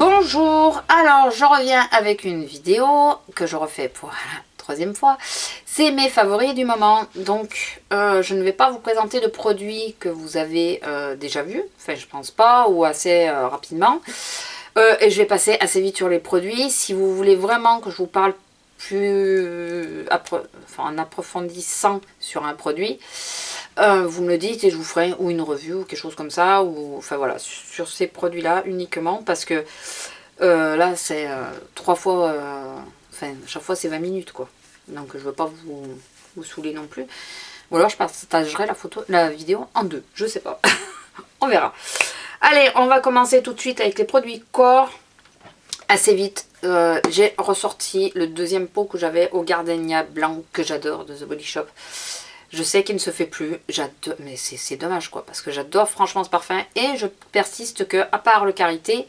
Bonjour, alors je reviens avec une vidéo que je refais pour la troisième fois. C'est mes favoris du moment, donc je ne vais pas vous présenter de produits que vous avez déjà vus, enfin je pense pas, ou assez rapidement. Et je vais passer assez vite sur les produits. Si vous voulez vraiment que je vous parle plus en approfondissant sur un produit, vous me le dites et je vous ferai ou une review ou quelque chose comme ça, ou enfin voilà, sur ces produits là uniquement, parce que là c'est 3 fois, enfin chaque fois c'est 20 minutes quoi, donc je veux pas vous saouler non plus, ou alors je partagerai la vidéo en deux, je sais pas. On verra. Allez, on va commencer tout de suite avec les produits corps. Assez vite, j'ai ressorti le deuxième pot que j'avais au gardenia blanc que j'adore de The Body Shop. Je sais qu'il ne se fait plus, j'adore, mais c'est dommage quoi, parce que j'adore franchement ce parfum et je persiste que, à part le karité,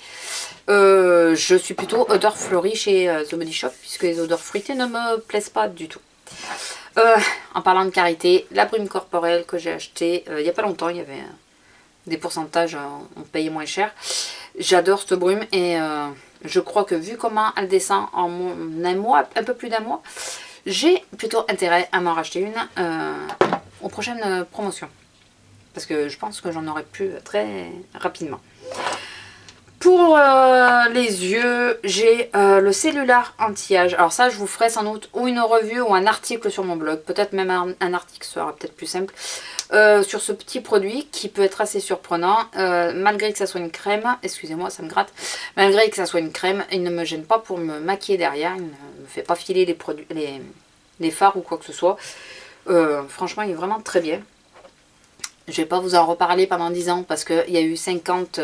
je suis plutôt odeur fleurie chez The Body Shop, puisque les odeurs fruitées ne me plaisent pas du tout. En parlant de karité, la brume corporelle que j'ai achetée il n'y a pas longtemps, il y avait des pourcentages, on payait moins cher. J'adore cette brume et je crois que vu comment elle descend en un mois, un peu plus d'un mois, j'ai plutôt intérêt à m'en racheter une aux prochaines promotions. Parce que je pense que j'en aurai plus très rapidement. Pour les yeux, j'ai le Cellular Anti-Âge. Alors ça, je vous ferai sans doute ou une revue ou un article sur mon blog. Peut-être même un article sera peut-être plus simple. Sur ce petit produit qui peut être assez surprenant. Malgré que ça soit une crème, excusez-moi, ça me gratte. Malgré que ça soit une crème, il ne me gêne pas pour me maquiller derrière. Il ne me fait pas filer les fards ou quoi que ce soit. Franchement, il est vraiment très bien. Je ne vais pas vous en reparler pendant 10 ans parce qu'il y a eu 50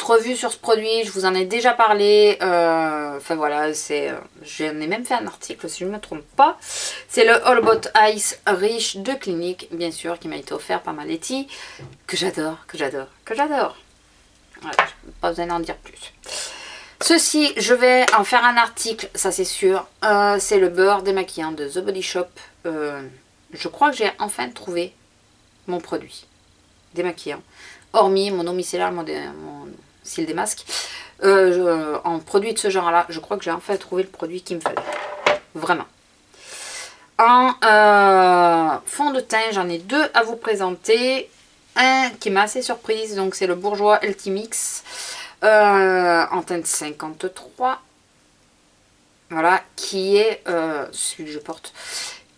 revues sur ce produit, je vous en ai déjà parlé, enfin voilà, j'en ai même fait un article si je ne me trompe pas. C'est le All About Ice Riche de Clinique, bien sûr, qui m'a été offert par ma Letty, que j'adore, que j'adore, que j'adore. Voilà, je n'ai pas besoin d'en dire plus. Ceci, je vais en faire un article, ça c'est sûr, c'est le beurre démaquillant de The Body Shop. Je crois que j'ai enfin trouvé mon produit démaquillant. Hormis mon eau micellaire, mon cils des masques, en produit de ce genre-là, je crois que j'ai enfin trouvé le produit qu'il me fallait. Vraiment. En fond de teint, j'en ai deux à vous présenter. Un qui m'a assez surprise, donc c'est le Bourjois Ultimix en teinte 53. Voilà, qui est celui que je porte,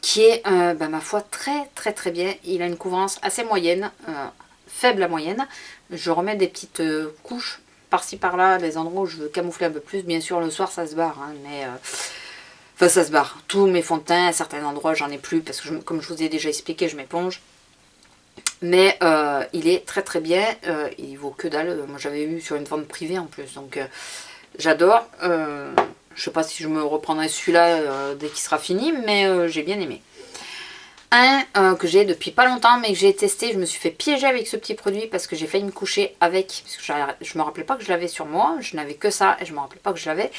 qui est, ma foi, très bien. Il a une couvrance assez moyenne, faible à moyenne. Je remets des petites couches par-ci par-là, les endroits où je veux camoufler un peu plus. Bien sûr, le soir, ça se barre, hein, mais... Enfin, ça se barre. Tous mes fonds de teint, à certains endroits, j'en ai plus, parce que, comme je vous ai déjà expliqué, je m'éponge. Mais il est très bien. Il vaut que dalle. Moi, j'avais eu sur une vente privée, en plus. Donc, j'adore. Je sais pas si je me reprendrai celui-là dès qu'il sera fini, mais j'ai bien aimé. Un que j'ai depuis pas longtemps mais que j'ai testé, je me suis fait piéger avec ce petit produit parce que j'ai failli me coucher avec, parce que je me rappelais pas que je l'avais sur moi, je n'avais que ça et je me rappelais pas que je l'avais.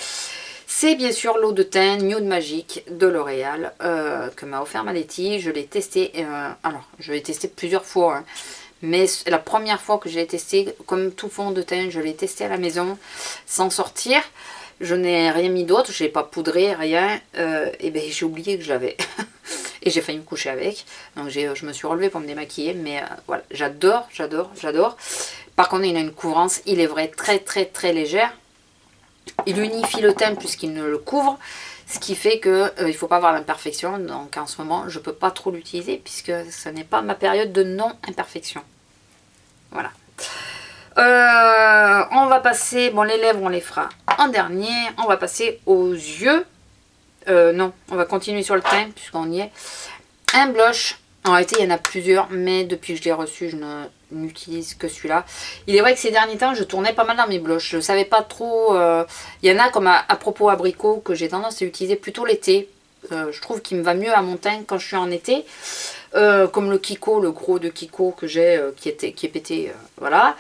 C'est bien sûr l'eau de teint Nude Magic de L'Oréal que m'a offert ma Letty. Je l'ai testé, alors je l'ai testé plusieurs fois, hein, mais la première fois que je l'ai testé, comme tout fond de teint, je l'ai testé à la maison sans sortir. Je n'ai rien mis d'autre, je n'ai pas poudré, rien, et ben j'ai oublié que je l'avais. Et j'ai failli me coucher avec. Donc je me suis relevée pour me démaquiller. Mais voilà, j'adore. Par contre, il a une couvrance, il est vrai, très légère. Il unifie le teint puisqu'il ne le couvre. Ce qui fait qu'il ne faut pas avoir l'imperfection. Donc en ce moment, je ne peux pas trop l'utiliser puisque ce n'est pas ma période de non-imperfection. Voilà. On va passer... Bon, les lèvres, on les fera en dernier. On va passer aux yeux. Non, on va continuer sur le teint puisqu'on y est. Un blush. En réalité, il y en a plusieurs, mais depuis que je l'ai reçu, je n'utilise que celui-là. Il est vrai que ces derniers temps, je tournais pas mal dans mes blushs. Je ne savais pas trop... Il y en a comme à propos abricot que j'ai tendance à utiliser plutôt l'été. Je trouve qu'il me va mieux à mon teint quand je suis en été. Comme le Kiko, le gros de Kiko que j'ai, qui est pété, voilà.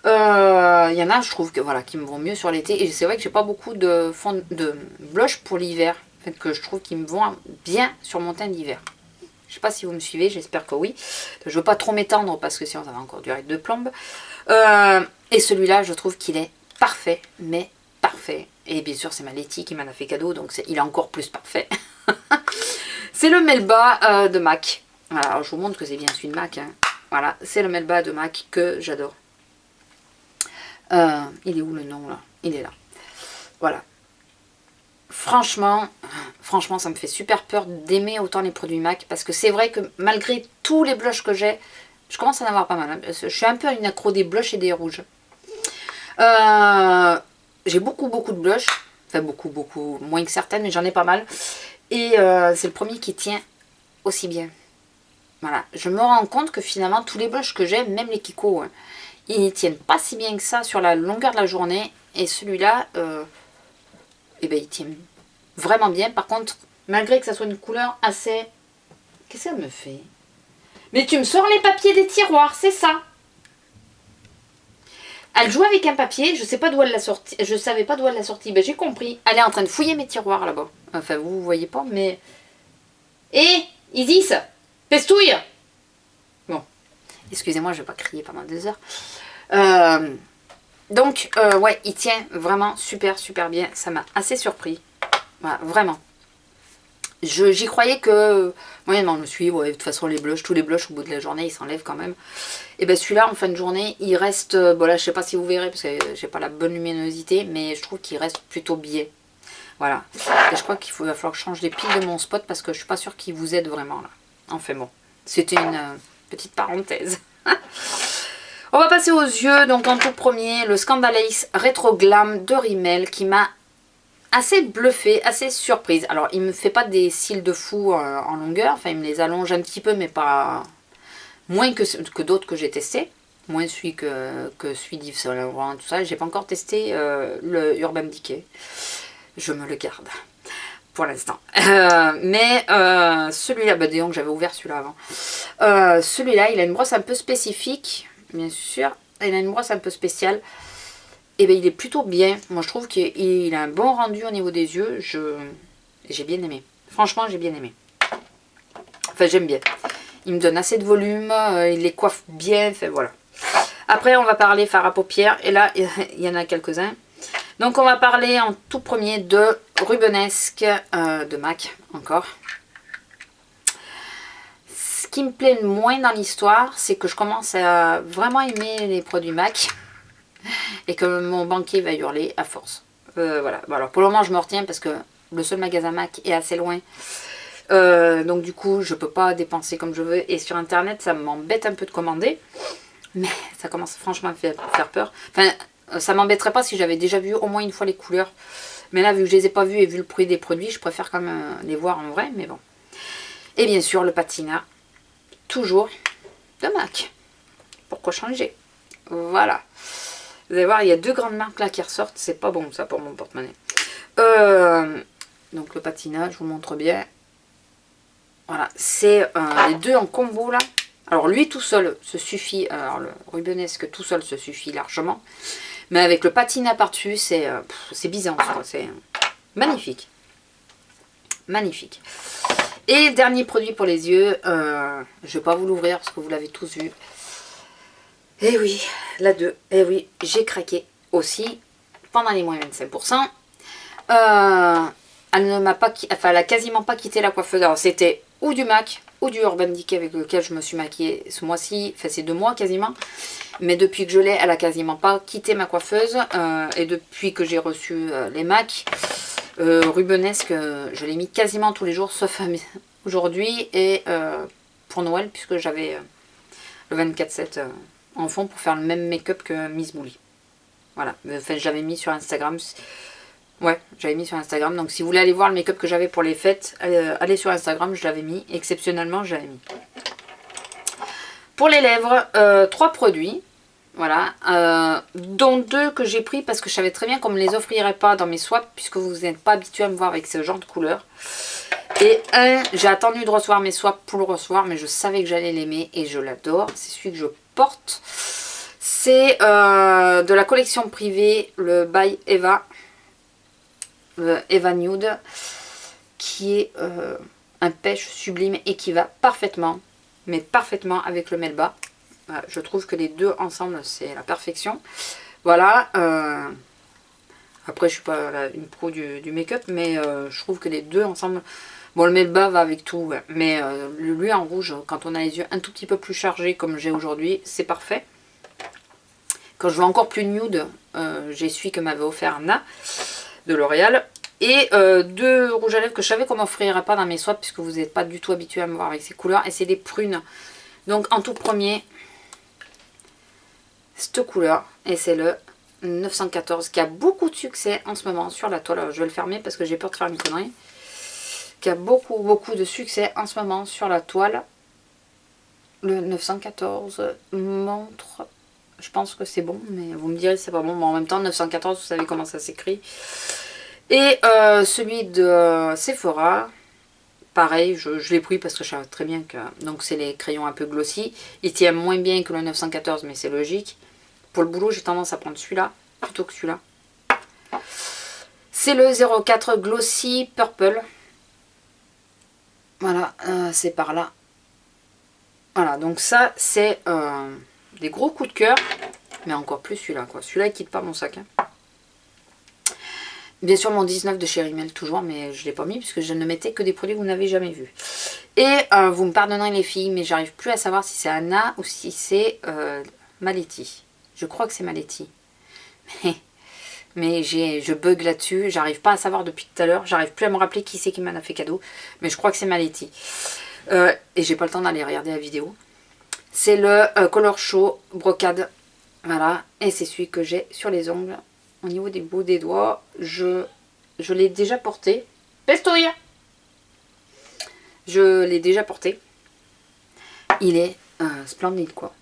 Il y en a, je trouve que voilà, qui me vont mieux sur l'été. Et c'est vrai que j'ai pas beaucoup de blush pour l'hiver. En fait, que je trouve qu'ils me vont bien sur mon teint d'hiver. Je sais pas si vous me suivez, j'espère que oui. Je veux pas trop m'étendre parce que sinon ça va encore durer de plombe. Et celui-là, je trouve qu'il est parfait, mais parfait. Et bien sûr, c'est ma Letty qui m'en a fait cadeau, donc il est encore plus parfait. C'est le Melba de MAC. Voilà, alors je vous montre que c'est bien celui de MAC. Hein. Voilà, c'est le Melba de MAC que j'adore. Il est où le nom là? Il est là. Voilà. Franchement, ça me fait super peur d'aimer autant les produits MAC. Parce que c'est vrai que malgré tous les blushs que j'ai, je commence à en avoir pas mal. Hein. Je suis un peu une accro des blushs et des rouges. J'ai beaucoup de blushs. Enfin beaucoup, moins que certaines, mais j'en ai pas mal. Et c'est le premier qui tient aussi bien. Voilà, je me rends compte que finalement tous les blushs que j'ai, même les Kiko, hein, ils ne tiennent pas si bien que ça sur la longueur de la journée. Et celui-là, eh ben, il tient vraiment bien. Par contre, malgré que ça soit une couleur assez... Qu'est-ce qu'elle me fait? Mais tu me sors les papiers des tiroirs, c'est ça. Elle joue avec un papier, je sais pas d'où elle l'a sorti. Je savais pas d'où elle l'a sorti. Ben, j'ai compris. Elle est en train de fouiller mes tiroirs là-bas. Enfin, vous voyez pas, mais... Hé, Isis, pestouille. Bon, excusez-moi, je vais pas crier pendant 2 heures. Donc, ouais, il tient vraiment super bien. Ça m'a assez surpris. Voilà, vraiment. J'y croyais que... Moyennement, je me suis dit, ouais, de toute façon, les blushs, tous les blushs, au bout de la journée, ils s'enlèvent quand même. Et bien, celui-là, en fin de journée, il reste... Bon, là, je sais pas si vous verrez, parce que j'ai pas la bonne luminosité, mais je trouve qu'il reste plutôt biais. Voilà. Et je crois qu'il va falloir que je change les piles de mon spot, parce que je suis pas sûre qu'il vous aide vraiment, là. Enfin, bon. C'était une petite parenthèse. On va passer aux yeux. Donc, en tout premier, le Scandalace Retro Glam de Rimmel, qui m'a assez bluffée, assez surprise. Alors, il me fait pas des cils de fou en longueur. Enfin, il me les allonge un petit peu, mais pas moins que d'autres que j'ai testés. Moins celui que celui d'Yves Saint Laurent, tout ça. J'ai pas encore testé le Urban Decay. Je me le garde pour l'instant. Mais celui-là, bah, disons que j'avais ouvert celui-là avant. Celui-là, il a une brosse un peu spécifique, bien sûr. Il a une brosse un peu spéciale. Et bien, il est plutôt bien. Moi, je trouve qu'il a un bon rendu au niveau des yeux. J'ai bien aimé. Franchement, j'ai bien aimé. Enfin, j'aime bien. Il me donne assez de volume. Il les coiffe bien. Enfin, voilà. Après, on va parler fard à paupières. Et là, il y en a quelques-uns. Donc, on va parler en tout premier de Rubenesque de MAC. Encore. Ce qui me plaît le moins dans l'histoire, c'est que je commence à vraiment aimer les produits MAC. Et que mon banquier va hurler à force. Voilà. Bon, alors pour le moment je me retiens parce que le seul magasin MAC est assez loin. Donc du coup je peux pas dépenser comme je veux. Et sur internet ça m'embête un peu de commander. Mais ça commence franchement à me faire peur. Enfin ça m'embêterait pas si j'avais déjà vu au moins une fois les couleurs. Mais là vu que je les ai pas vues et vu le prix des produits, je préfère quand même les voir en vrai. Mais bon. Et bien sûr le patina. Toujours de MAC. Pourquoi changer? Voilà. Vous allez voir, il y a 2 grandes marques là qui ressortent. C'est pas bon ça pour mon porte-monnaie. Donc le patina, je vous montre bien. Voilà, c'est les 2 en combo là. Alors lui tout seul se suffit. Alors le Rubenesque tout seul se suffit largement. Mais avec le patina par-dessus, c'est bizarre. C'est magnifique. Magnifique. Et dernier produit pour les yeux. Je vais pas vous l'ouvrir parce que vous l'avez tous vu. Et oui, la 2, et oui, j'ai craqué aussi pendant les moins 25%. Elle ne m'a pas, enfin, elle a quasiment pas quitté la coiffeuse. Alors c'était ou du MAC ou du Urban Decay avec lequel je me suis maquillée ce mois-ci. Enfin c'est 2 mois quasiment. Mais depuis que je l'ai, elle a quasiment pas quitté ma coiffeuse. Et depuis que j'ai reçu les MAC, Rubenesque, je l'ai mis quasiment tous les jours sauf aujourd'hui et pour Noël puisque j'avais le 24/7 en fond pour faire le même make-up que Miss Bully. Voilà, enfin, j'avais mis sur Instagram. Ouais, j'avais mis sur Instagram. Donc si vous voulez aller voir le make-up que j'avais pour les fêtes, allez sur Instagram, je l'avais mis. Exceptionnellement, je l'avais mis. Pour les lèvres, 3 produits. Voilà, dont 2 que j'ai pris parce que je savais très bien qu'on ne me les offrirait pas dans mes swaps puisque vous n'êtes pas habitué à me voir avec ce genre de couleur. Et j'ai attendu de recevoir mes swaps pour le recevoir, mais je savais que j'allais l'aimer et je l'adore. C'est celui que je porte. C'est de la collection privée, le By Eva, Eva Nude, qui est un pêche sublime et qui va parfaitement, mais parfaitement avec le Melba. Je trouve que les 2 ensemble, c'est la perfection. Voilà, Après, je suis pas une pro du make-up, mais je trouve que les deux ensemble... Bon, le Melba va avec tout, ouais. Mais lui en rouge, quand on a les yeux un tout petit peu plus chargés comme j'ai aujourd'hui, c'est parfait. Quand je veux encore plus nude, j'ai celui que m'avait offert Anna de L'Oréal. Et deux rouges à lèvres que je savais qu'on m'offrirait pas dans mes swaps, puisque vous n'êtes pas du tout habitué à me voir avec ces couleurs. Et c'est des prunes. Donc en tout premier, cette couleur, et c'est le 914 qui a beaucoup de succès en ce moment sur la toile. Alors, je vais le fermer parce que j'ai peur de faire une connerie. Qui a beaucoup de succès en ce moment sur la toile. Le 914 montre, je pense que c'est bon, mais vous me direz si c'est pas bon. Mais en même temps, 914, vous savez comment ça s'écrit. Et celui de Sephora, pareil, je l'ai pris parce que je savais très bien que... Donc c'est les crayons un peu glossy. Il tient moins bien que le 914, mais c'est logique. Pour le boulot, j'ai tendance à prendre celui-là plutôt que celui-là. C'est le 04 Glossy Purple. Voilà, c'est par là. Voilà, donc ça, c'est des gros coups de cœur. Mais encore plus celui-là, quoi. Celui-là, il quitte pas mon sac. Hein. Bien sûr, mon 19 de chez Rimmel, toujours, mais je ne l'ai pas mis puisque je ne mettais que des produits que vous n'avez jamais vus. Et vous me pardonnerez les filles, mais j'arrive plus à savoir si c'est Anna ou si c'est Maletti. Je crois que c'est Maletti. Mais je bug là-dessus, j'arrive pas à savoir depuis tout à l'heure, j'arrive plus à me rappeler qui c'est qui m'en a fait cadeau, mais je crois que c'est Maletti. Et j'ai pas le temps d'aller regarder la vidéo. C'est le Color Show Brocade, voilà, et c'est celui que j'ai sur les ongles, au niveau des bouts des doigts. Je l'ai déjà porté. Pestouille. Je l'ai déjà porté. Il est splendide, quoi.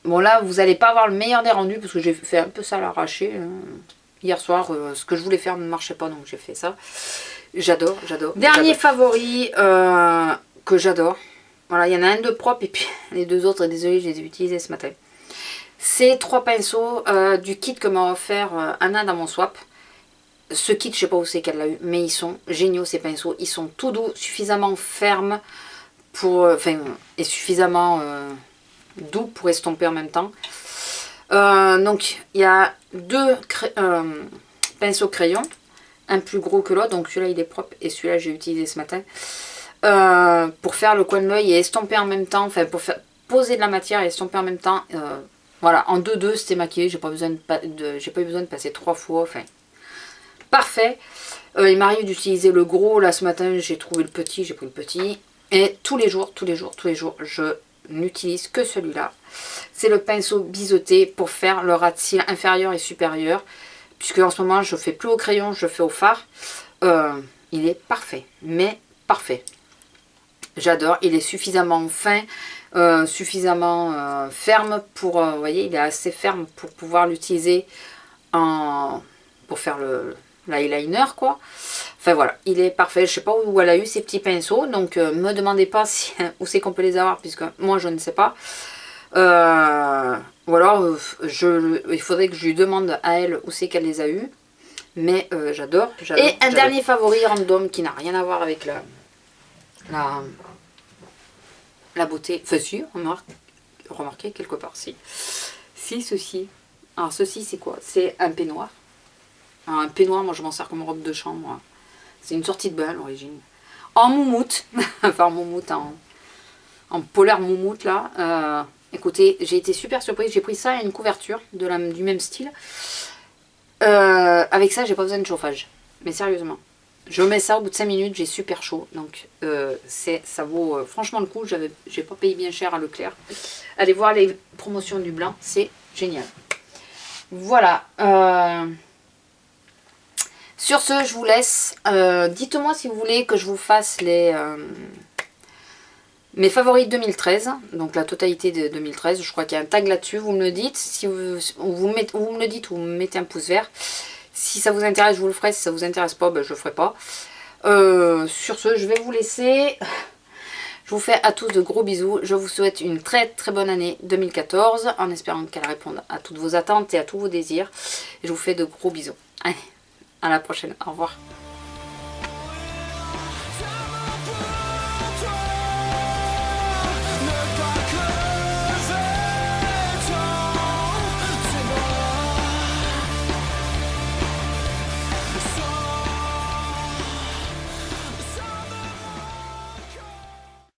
Bon, là, vous n'allez pas avoir le meilleur des rendus, parce que j'ai fait un peu ça à l'arraché. Hier soir, ce que je voulais faire ne marchait pas, donc j'ai fait ça. J'adore, j'adore. Dernier favori que j'adore. Voilà, il y en a un de propre et puis les deux autres, désolé, je les ai utilisés ce matin. C'est 3 pinceaux du kit que m'a offert Anna dans mon swap. Ce kit, je sais pas où c'est qu'elle l'a eu, mais ils sont géniaux ces pinceaux. Ils sont tout doux, suffisamment fermes pour, et suffisamment doux pour estomper en même temps. Donc il y a 2 pinceaux crayons, un plus gros que l'autre, donc celui-là il est propre et celui-là j'ai utilisé ce matin pour faire le coin de l'œil et estomper en même temps, enfin pour faire poser de la matière et estomper en même temps. Voilà, en 2-2 c'était maquillé, j'ai pas eu besoin de passer 3 fois, enfin parfait. Il m'arrive d'utiliser le gros, là ce matin j'ai trouvé le petit, j'ai pris le petit, et tous les jours je n'utilise que celui-là. C'est le pinceau biseauté pour faire le ras de cils inférieur et supérieur. Puisque en ce moment je fais plus au crayon, je fais au fard. Il est parfait, mais parfait. J'adore, il est suffisamment fin, suffisamment ferme pour... vous voyez, il est assez ferme pour pouvoir l'utiliser pour faire l'eyeliner, quoi. Enfin voilà, il est parfait. Je sais pas où elle a eu ces petits pinceaux, donc me demandez pas où c'est qu'on peut les avoir, puisque moi je ne sais pas. Ou alors il faudrait que je lui demande à elle où c'est qu'elle les a eu. Mais j'adore. Et un dernier favori random qui n'a rien à voir avec la beauté. Enfin si, remarquez quelque part, si. Si, ceci. Alors ceci c'est quoi? C'est un peignoir. Alors, un peignoir, moi je m'en sers comme robe de chambre. C'est une sortie de bain à l'origine. En moumoute. Enfin en moumoute, en polaire moumoute là. Écoutez, j'ai été super surprise. J'ai pris ça à une couverture du même style. Avec ça, j'ai pas besoin de chauffage. Mais sérieusement. Je mets ça au bout de 5 minutes, j'ai super chaud. Donc ça vaut franchement le coup. J'ai pas payé bien cher à Leclerc. Allez voir les promotions du blanc, c'est génial. Voilà. Sur ce, je vous laisse. Dites-moi si vous voulez que je vous fasse mes favoris 2013, donc la totalité de 2013, je crois qu'il y a un tag là-dessus, vous me le dites, si vous me le dites ou vous me mettez un pouce vert. Si ça vous intéresse, je vous le ferai, si ça vous intéresse pas, ben, je le ferai pas. Sur ce, je vais vous laisser. Je vous fais à tous de gros bisous, je vous souhaite une très très bonne année 2014, en espérant qu'elle réponde à toutes vos attentes et à tous vos désirs. Et je vous fais de gros bisous. Allez, à la prochaine, au revoir.